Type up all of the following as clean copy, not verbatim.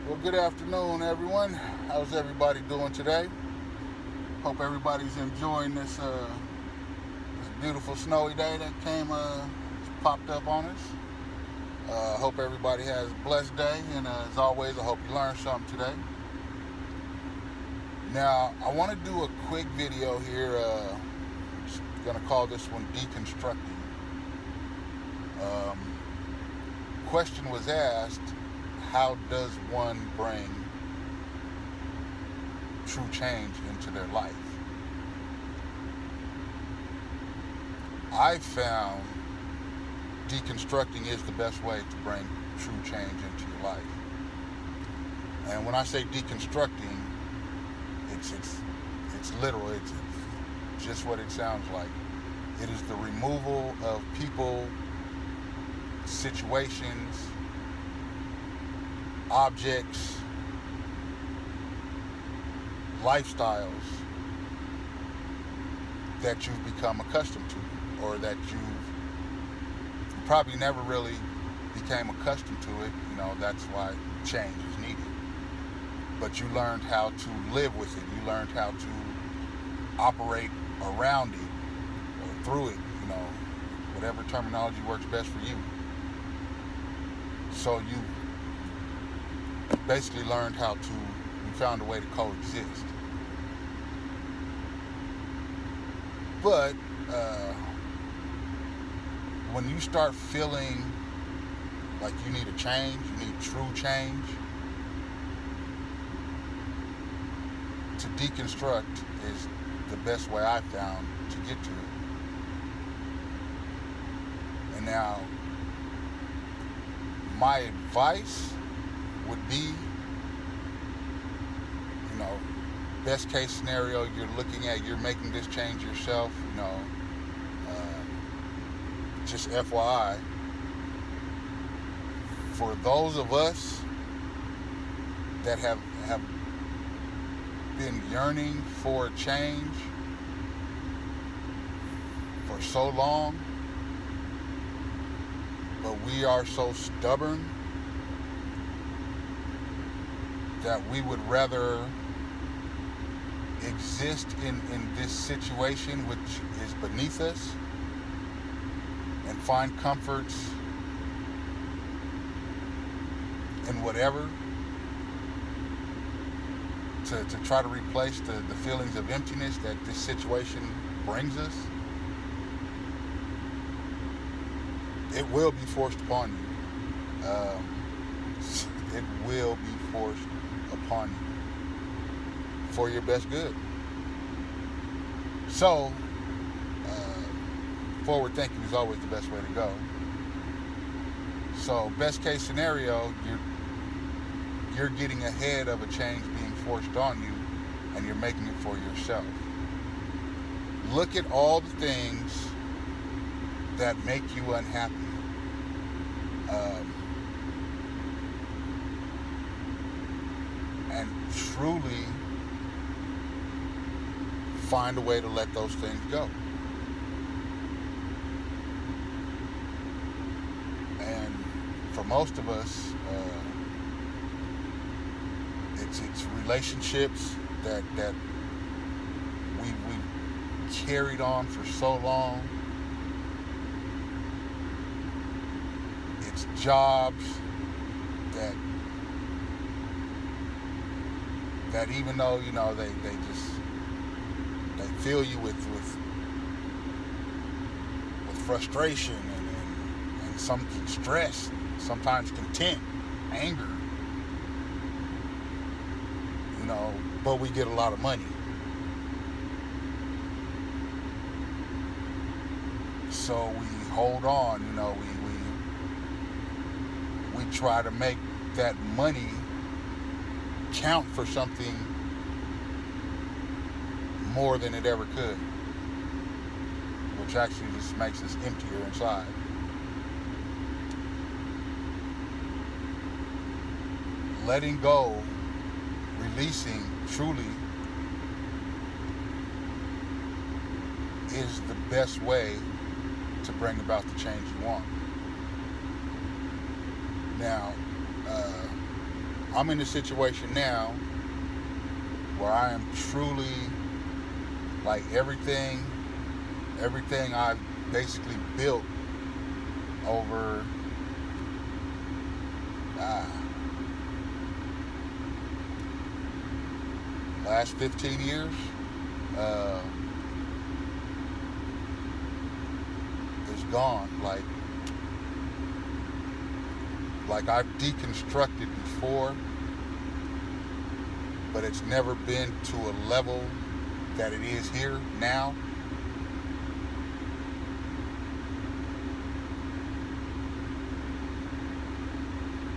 Well, good afternoon, everyone. How's everybody doing today? Hope everybody's enjoying this beautiful snowy day that popped up on us. Hope everybody has a blessed day, and as always, I hope you learned something today. Now, I want to do a quick video here. Just gonna call this one deconstructing. Um, Question was asked: how does one bring true change into their life? I found deconstructing is the best way to bring true change into your life. And when I say deconstructing, it's literal. It's just what it sounds like. It is the removal of people, situations, objects, lifestyles that you've become accustomed to, or that you probably never really became accustomed to it. That's why change is needed. But you learned how to live with it. You learned how to operate around it or through it, whatever terminology works best for you. So you basically learned you found a way to coexist. But when you start feeling like you need a change, you need true change, to deconstruct is the best way I found to get to it. And now, my advice would be, best case scenario, you're making this change yourself, just FYI, for those of us that have been yearning for a change for so long, but we are so stubborn that we would rather exist in this situation which is beneath us and find comforts in whatever to try to replace the feelings of emptiness that this situation brings us. It will be forced upon you. It will be forced upon you for your best good. So, forward thinking is always the best way to go. So, best case scenario, you're getting ahead of a change being forced on you, and you're making it for yourself. Look at all the things that make you unhappy. And truly find a way to let those things go. And for most of us, it's relationships that we've carried on for so long. It's jobs that even though they fill you with frustration and some stress, sometimes content, anger, but we get a lot of money. So we hold on, we try to make that money count for something more than it ever could, which actually just makes us emptier inside. Letting go, releasing truly is the best way to bring about the change you want. Now, I'm in a situation now where I am truly like everything I've basically built over uh, last 15 years uh, is gone. Like I've deconstructed before, but it's never been to a level that it is here now.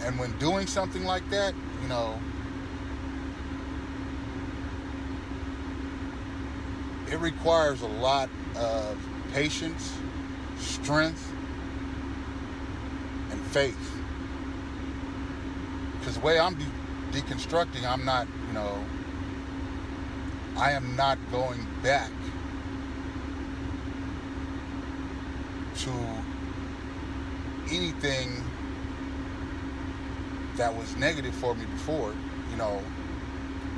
And when doing something like that, it requires a lot of patience, strength, and faith. Because the way I'm deconstructing, I am not going back to anything that was negative for me before,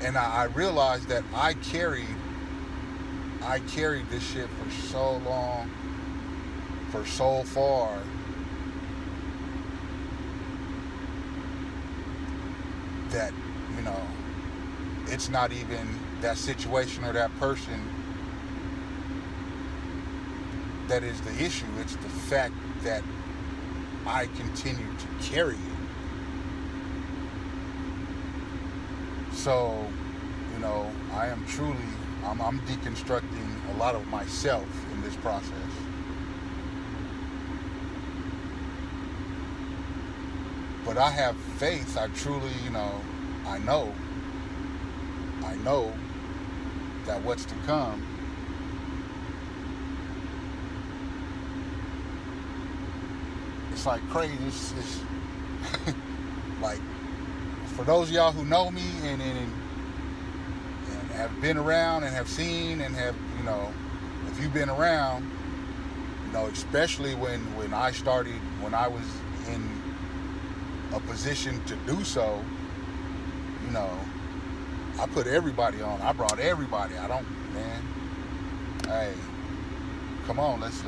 and I realized that I carried this shit for so long, for so far, that, it's not even that situation or that person that is the issue. It's the fact that I continue to carry it. So, I am truly, I'm deconstructing a lot of myself in this process. But I have faith. I truly, I know that what's to come it's like crazy. It's like, for those of y'all who know me and have been around and have seen and have, if you've been around, especially when I started, when I was in a position to do so, I put everybody on. I brought everybody. Hey, come on, let's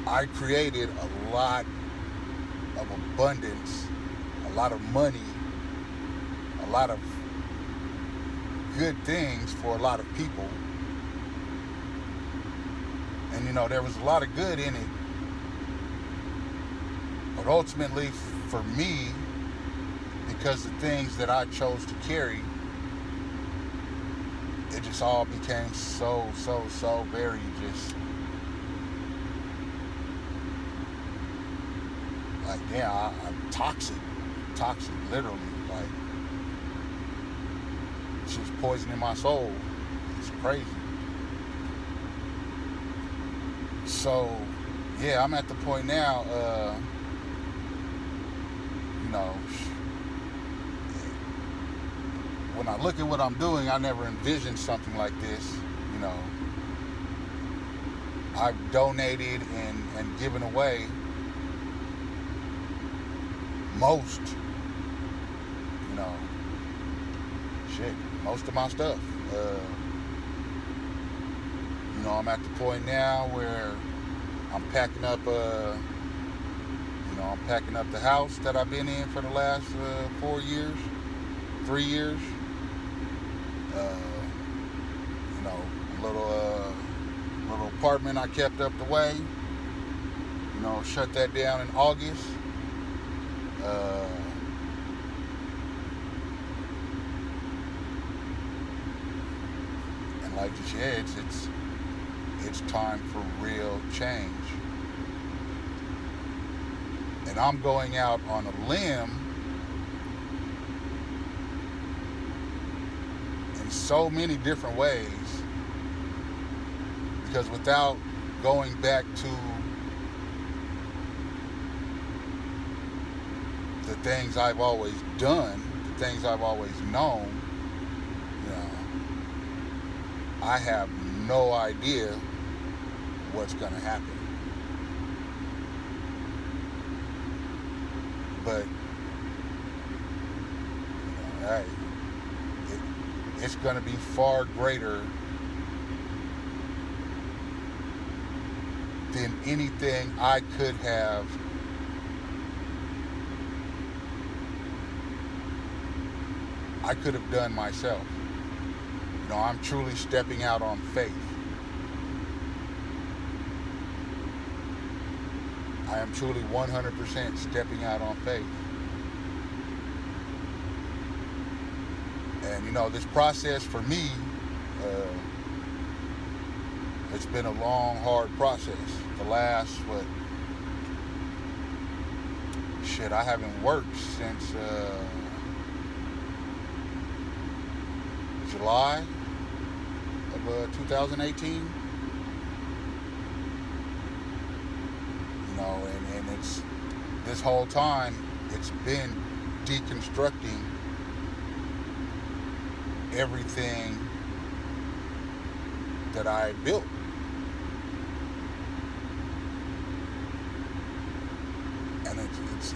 I created a lot of abundance, a lot of money, a lot of good things for a lot of people. And there was a lot of good in it. But ultimately, for me, because the things that I chose to carry, it just all became so very just like, yeah, I'm toxic, literally. Like, it's just poisoning my soul. It's crazy. So, yeah, I'm at the point now, when I look at what I'm doing, I never envisioned something like this. I've donated and given away most of my stuff. I'm at the point now where I'm packing up the house that I've been in for the last 3 years. Little apartment I kept up the way. Shut that down in August. And like you said, it's time for real change. And I'm going out on a limb in so many different ways, because without going back to the things I've always done, the things I've always known, I have no idea what's going to happen. But hey, it's going to be far greater than anything I could have done myself. You know, I'm truly stepping out on faith. I am truly 100% stepping out on faith. And you know, this process for me, it's been a long, hard process. The last, I haven't worked since July of 2018. You know, and it's this whole time it's been deconstructing everything that I built. And it's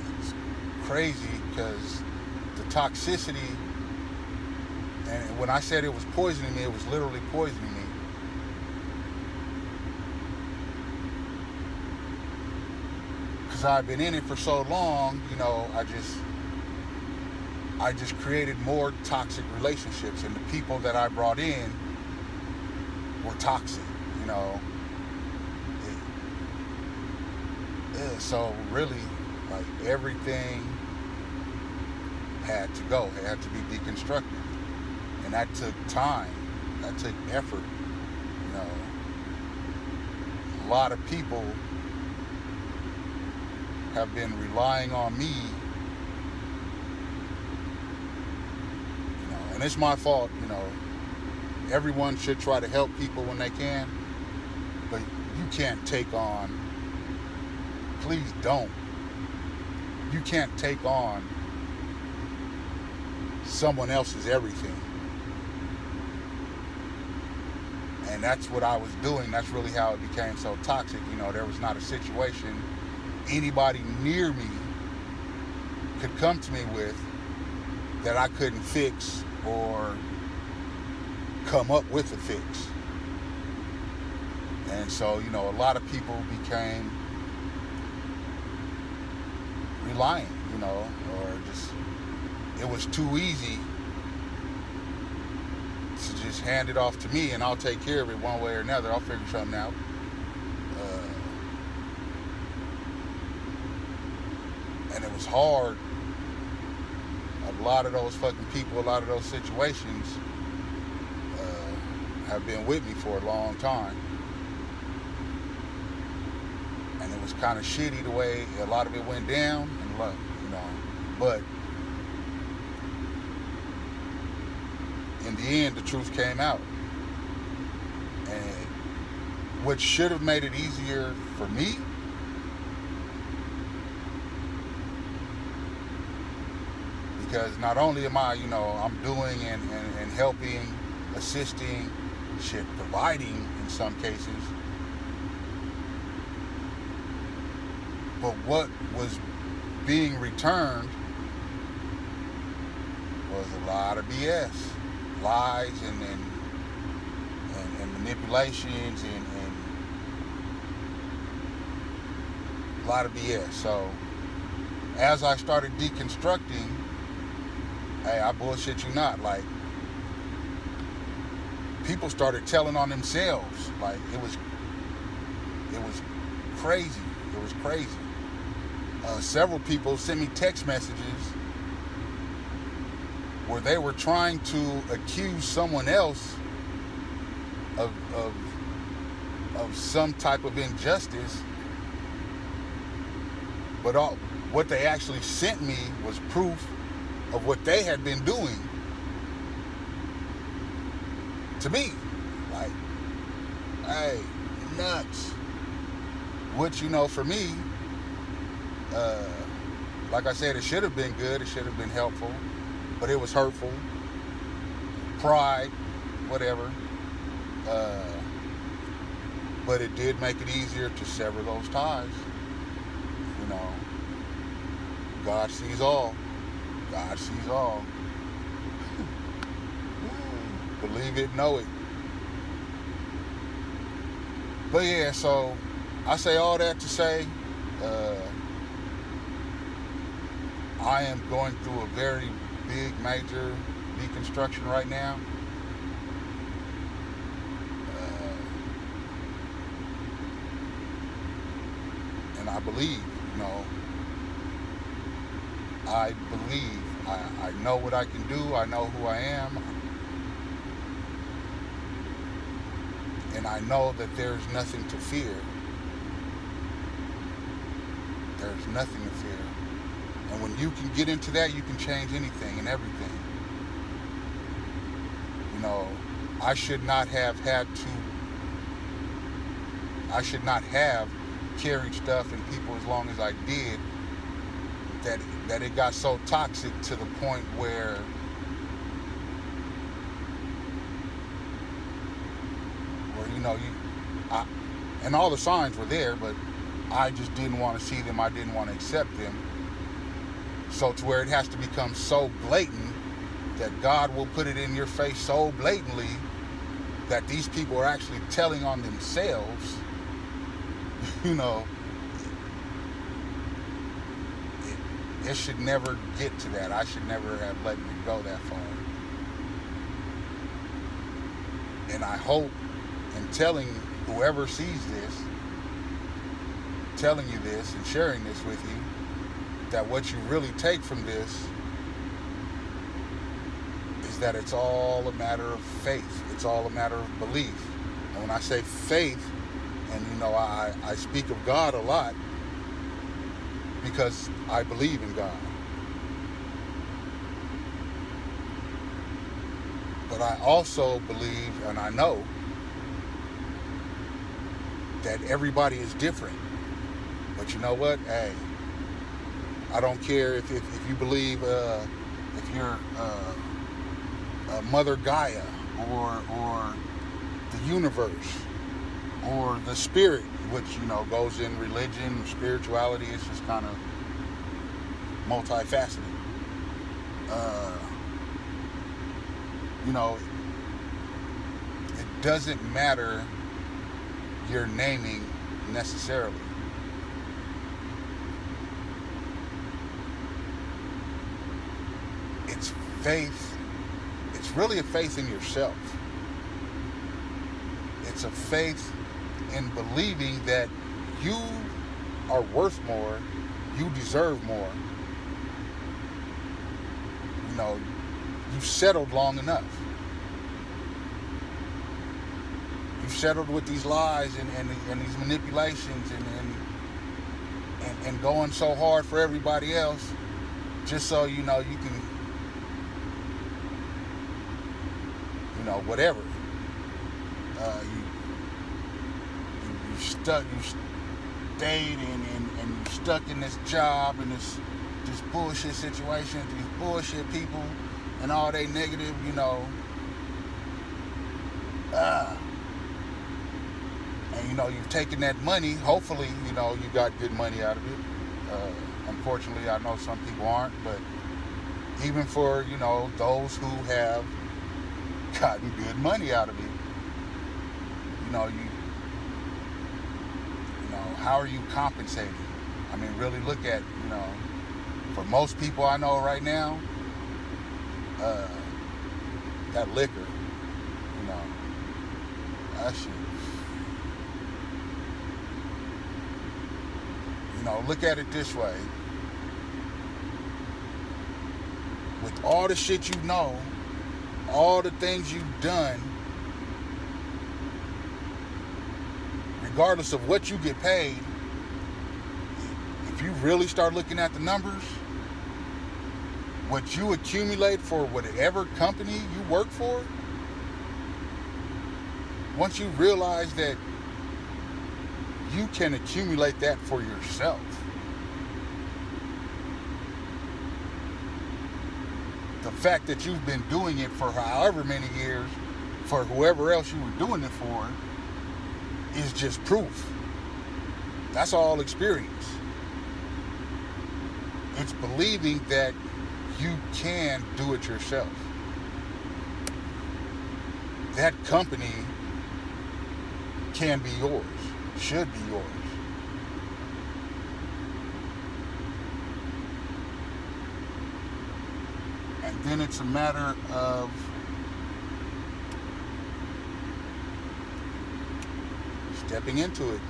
crazy because the toxicity, and when I said it was poisoning me, it was literally poisoning me. Because I've been in it for so long, you know, I just created more toxic relationships, and the people that I brought in were toxic, you know. So really, like, everything had to go. It had to be deconstructed. And that took time. That took effort. You know, a lot of people have been relying on me. You know, and it's my fault, you know. Everyone should try to help people when they can. But you can't take on, please don't. You can't take on someone else's everything. And that's what I was doing. That's really how it became so toxic. You know, there was not a situation anybody near me could come to me with that I couldn't fix or come up with a fix. And so, you know, a lot of people became reliant, you know, or just, it was too easy to just hand it off to me and I'll take care of it one way or another. I'll figure something out. And it was hard. A lot of those fucking people, a lot of those situations have been with me for a long time. And it was kind of shitty the way a lot of it went down, and you know, but in the end, the truth came out. And what should have made it easier for me, because not only am I, you know, I'm doing and helping, assisting, shit, providing in some cases, but what was being returned was a lot of BS, lies and manipulations and a lot of BS. So as I started deconstructing, hey, I bullshit you not, like, people started telling on themselves. Like, it was crazy. It was crazy. Several people sent me text messages where they were trying to accuse someone else of some type of injustice, but what they actually sent me was proof of what they had been doing to me. Like, hey, nuts. Which, you know, for me, like I said, it should have been good, it should have been helpful, but it was hurtful. Pride, whatever. But it did make it easier to sever those ties. You know, God sees all. God sees all. believe it, know it. But yeah, so I say all that to say, I am going through a very big, major deconstruction right now. And I believe, I believe I know what I can do. I know who I am. And I know that there's nothing to fear. There's nothing to fear. And when you can get into that, you can change anything and everything. I should not have carried stuff and people as long as I did, that it got so toxic to the point where and all the signs were there, but I just didn't want to see them. I didn't want to accept them. So to where it has to become so blatant that God will put it in your face so blatantly that these people are actually telling on themselves. It should never get to that. I should never have let it go that far. And I hope in telling whoever sees this, telling you this and sharing this with you, that what you really take from this is that it's all a matter of faith. It's all a matter of belief. And when I say faith, and I speak of God a lot because I believe in God. But I also believe, and I know, that everybody is different. But you know what? Hey, I don't care if you believe, if you're Mother Gaia or the universe or the spirit, which goes in religion, spirituality. It's just kind of multifaceted. It doesn't matter your naming necessarily. It's faith. It's really a faith in yourself. It's a faith in believing that you are worth more, you deserve more. You've settled long enough. You've settled with these lies and these manipulations and going so hard for everybody else, just so you can, whatever. You stayed and you're stuck in this job and this bullshit situation, these bullshit people and all they negative, and you've taken that money. Hopefully, you got good money out of it. Unfortunately, I know some people aren't, but even for those who have gotten good money out of it, how are you compensating? I mean, really look at, for most people I know right now, that liquor, that shit. Look at it this way. With all the shit all the things you've done, regardless of what you get paid, if you really start looking at the numbers, what you accumulate for whatever company you work for, once you realize that you can accumulate that for yourself, the fact that you've been doing it for however many years, for whoever else you were doing it for, is just proof. That's all experience. It's believing that you can do it yourself. that company can be yours, should be yours. And then it's a matter of stepping into it.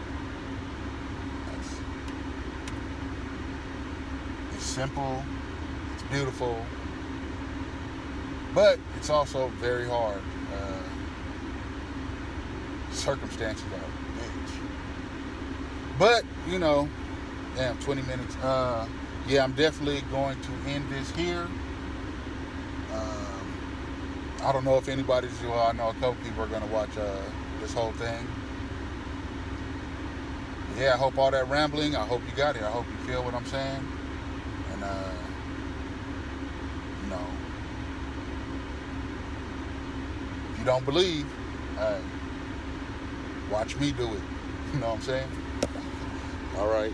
It's simple, it's beautiful, but it's also very hard. Circumstances are a bitch. But, you know, damn, 20 minutes. Yeah, I'm definitely going to end this here. I don't know if anybody's, well, I know a couple people are going to watch this whole thing. Yeah, I hope all that rambling, I hope you got it. I hope you feel what I'm saying. And, you know, if you don't believe, watch me do it. You know what I'm saying? All right.